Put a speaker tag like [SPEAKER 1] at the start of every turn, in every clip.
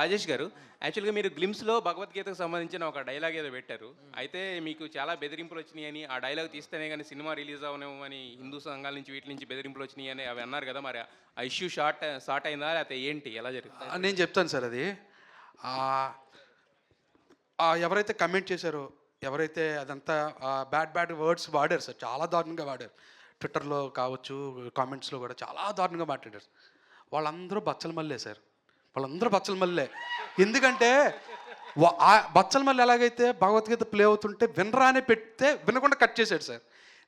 [SPEAKER 1] రాజేష్ గారు, యాక్చువల్‌గా మీరు గ్లిమ్స్‌లో భగవద్గీతకు సంబంధించిన ఒక డైలాగ్ ఏదో పెట్టారు. అయితే మీకు చాలా బెదిరింపులు వచ్చినాయని, ఆ డైలాగ్ తీస్తేనే గాని సినిమా రిలీజ్ అవ్వనేమని హిందూ సంఘాల నుంచి వీటి నుంచి బెదిరింపులు వచ్చినాయని అవి అన్నారు కదా! మరి ఆ ఇష్యూ సార్ట్ అయిందా? లేకపోతే ఏంటి? ఎలా జరిగింది?
[SPEAKER 2] నేను చెప్తాను సార్ అది. ఆహ్, ఎవరైతే కమెంట్ చేశారో, ఎవరైతే అదంతా బ్యాడ్ వర్డ్స్ వాడారు సార్. చాలా దారుణంగా వాడారు. ట్విట్టర్‌లో కావచ్చు, కామెంట్స్‌లో కూడా చాలా దారుణంగా మాట్లాడారు. వాళ్ళందరూ బచ్చల మల్లె సార్. వాళ్ళందరూ బచ్చల మల్లె. ఎందుకంటే బచ్చల మల్లె ఎలాగైతే భగవద్గీత ప్లే అవుతుంటే వినరా అని పెడితే వినకుండా కట్ చేశాడు సార్.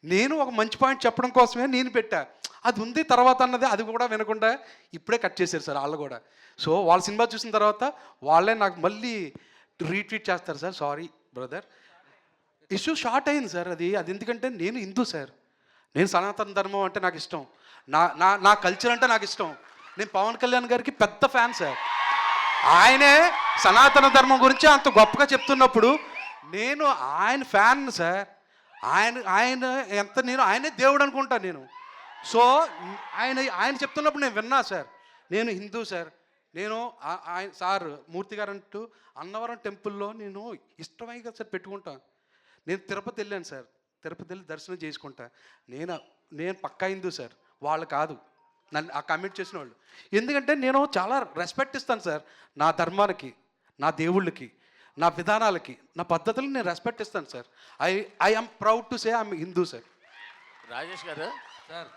[SPEAKER 2] నేను ఒక మంచి పాయింట్ చెప్పడం కోసమే నేను పెట్టా. అది ఉంది తర్వాత అన్నది అది కూడా వినకుండా ఇప్పుడే కట్ చేశారు సార్ వాళ్ళు కూడా. సో వాళ్ళ సినిమా చూసిన తర్వాత వాళ్ళే నాకు మళ్ళీ రీట్వీట్ చేస్తారు sir. Sorry brother. Issue short అయింది సార్. అది ఎందుకంటే నేను హిందూ సార్. నేను సనాతన ధర్మం అంటే నాకు ఇష్టం. నా నా నా కల్చర్ అంటే నాకు ఇష్టం. నేను పవన్ కళ్యాణ్ గారికి పెద్ద ఫ్యాన్ సార్. ఆయనే సనాతన ధర్మం గురించి అంత గొప్పగా చెప్తున్నప్పుడు నేను ఆయన ఫ్యాన్ సార్. ఆయన నేను ఆయనే దేవుడు అనుకుంటాను నేను. సో ఆయన చెప్తున్నప్పుడు నేను విన్నా సార్. నేను హిందూ సార్. నేను ఆయన సార్ మూర్తి గారు అంటూ అన్నవరం టెంపుల్లో నేను ఇష్టమై కదా సార్ పెట్టుకుంటాను. నేను తిరుపతి వెళ్ళాను సార్. తిరుపతి వెళ్ళి దర్శనం చేసుకుంటా. నేను పక్కా హిందూ సార్. వాళ్ళు కాదు నన్ను ఆ కమెంట్ చేసిన వాళ్ళు. ఎందుకంటే నేను చాలా రెస్పెక్ట్ ఇస్తాను సార్ నా ధర్మానికి, నా దేవుళ్ళకి, నా విధానాలకి, నా పద్ధతులకు నేను రెస్పెక్ట్ ఇస్తాను sir. I am proud to say I'm Hindu sir.
[SPEAKER 3] Rajesh గారు
[SPEAKER 2] సార్